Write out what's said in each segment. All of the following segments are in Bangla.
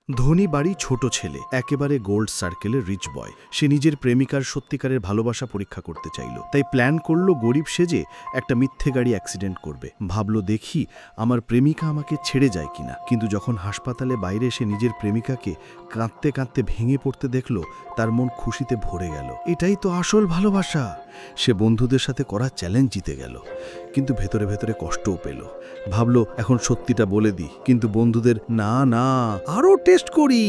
ধনী বাড়ি, ছোট ছেলে, একেবারে গোল্ড সার্কেলের রিচ বয়। সে নিজের প্রেমিকার সত্যিকারের ভালোবাসা পরীক্ষা করতে চাইল, তাই প্ল্যান করলো গরিব সেজে একটা মিথ্যে গাড়ি অ্যাক্সিডেন্ট করবে। ভাবলো দেখি আমার প্রেমিকা আমাকে ছেড়ে যায় কিনা। কিন্তু যখন হাসপাতালে বাইরে এসে নিজের প্রেমিকাকে কাঁদতে কাঁদতে ভেঙে পড়তে দেখল, তার মন খুশিতে ভরে গেল। এটাই তো আসল ভালোবাসা। সে বন্ধুদের সাথে করা চ্যালেঞ্জ জিতে গেল, কিন্তু ভেতরে ভেতরে কষ্টও পেল। ভাবলো এখন সত্যিটা বলে দিই, কিন্তু বন্ধুদের না না, আরও টেস্ট করি।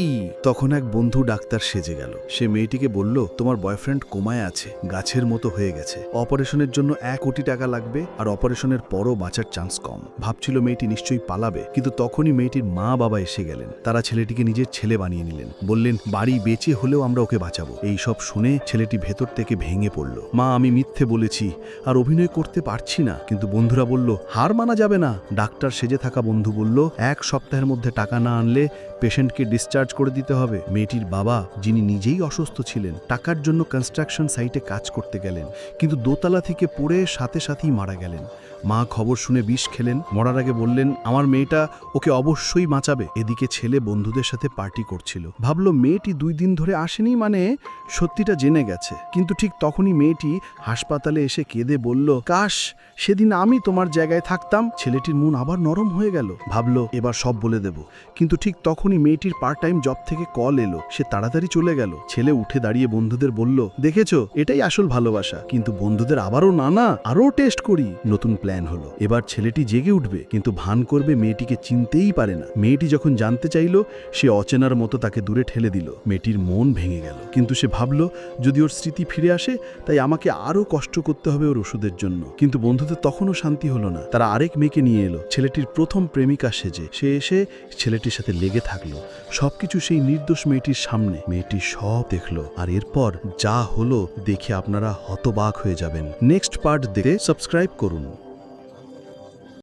তখন এক বন্ধু ডাক্তার সেজে গেল। সে মেয়েটিকে বলল, তোমার বয়ফ্রেন্ড কোমায় আছে, গাছের মতো হয়ে গেছে, অপারেশনের জন্য 1 কোটি টাকা লাগবে, আর অপারেশনের পরও বাঁচার চান্স কম। ভাবছিল মেয়েটি নিশ্চয়ই পালাবে, কিন্তু তখনই মেয়েটির মা বাবা এসে গেলেন। তারা ছেলেটিকে নিজের ছেলে বানিয়ে নিলেন, বললেন বাড়ি বেচে হলেও আমরা ওকে বাঁচাবো। এই সব শুনে ছেলেটি ভেতর থেকে ভেঙে পড়ল। মা, আমি মিথ্যে বলেছি, আর অভিনয় করতে পারছি না। কিন্তু বন্ধুরা বলল, হার মানা যাবে না। ডাক্তার সেজে থাকা বন্ধু বলল, 1 সপ্তাহের মধ্যে টাকা না আনলে পেশেন্টকে ডিসচার্জ করে দিতে হবে। মেয়েটির বাবা, যিনি নিজেই অসুস্থ ছিলেন, টাকার জন্য কনস্ট্রাকশন সাইটে কাজ করতে গেলেন, কিন্তু দোতলা থেকে পড়ে সাথে সাথেই মারা গেলেন। মা খবর শুনে বিষ খেলেন। মরার আগে বললেন, আমার মেয়েটা ওকে অবশ্যই বাঁচাবে। এদিকে ছেলে বন্ধুদের সাথে পার্টি করছিল। ভাবলো মেয়েটি 2 দিন ধরে আসেনি, মানে সত্যিটা জেনে গেছে। কিন্তু ঠিক তখনই মেয়েটি হাসপাতালে এসে কেঁদে বলল, কাশ সেদিন আমি তোমার জায়গায় থাকতাম। ছেলেটির মন আবার নরম হয়ে গেল। ভাবলো এবার সব বলে দেব। কিন্তু ঠিক তখনই মেয়েটির পার্ট টাইম জব থেকে কল এলো। সে তাড়াতাড়ি চলে গেল। ছেলে উঠে দাঁড়িয়ে বন্ধুদের বলল, দেখেছো, এটাই আসল ভালোবাসা। কিন্তু বন্ধুদের আবারও না না, আরও টেস্ট করি। নতুন প্ল্যান হলো। এবার ছেলেটি জেগে উঠবে, কিন্তু ভান করবে মেয়েটিকে চিনতেই পারে না। মেয়েটি যখন জানতে চাইল, সে অচেনার মতো তাকে দূরে ঠেলে দিল। মেয়েটির মন ভেঙে গেল, কিন্তু সে ভাবল যদি ওর স্মৃতি ফিরে আসে, তাই আমাকে আরও কষ্ট করতে হবে ওর ওষুধের জন্য। কিন্তু বন্ধুদের তখনও শান্তি হলো না। তারা আরেক মেয়েকে নিয়ে এলো, ছেলেটির প্রথম প্রেমিকা সেজে। সে এসে ছেলেটির সাথে লেগে থাকলো। সবকিছু সেই নির্দোষ মেয়েটির সামনে। মেয়েটি সব দেখলো, আর এরপর যা হলো দেখে আপনারা হতবাক হয়ে যাবেন। নেক্সট পার্ট দেখে সাবস্ক্রাইব করুন।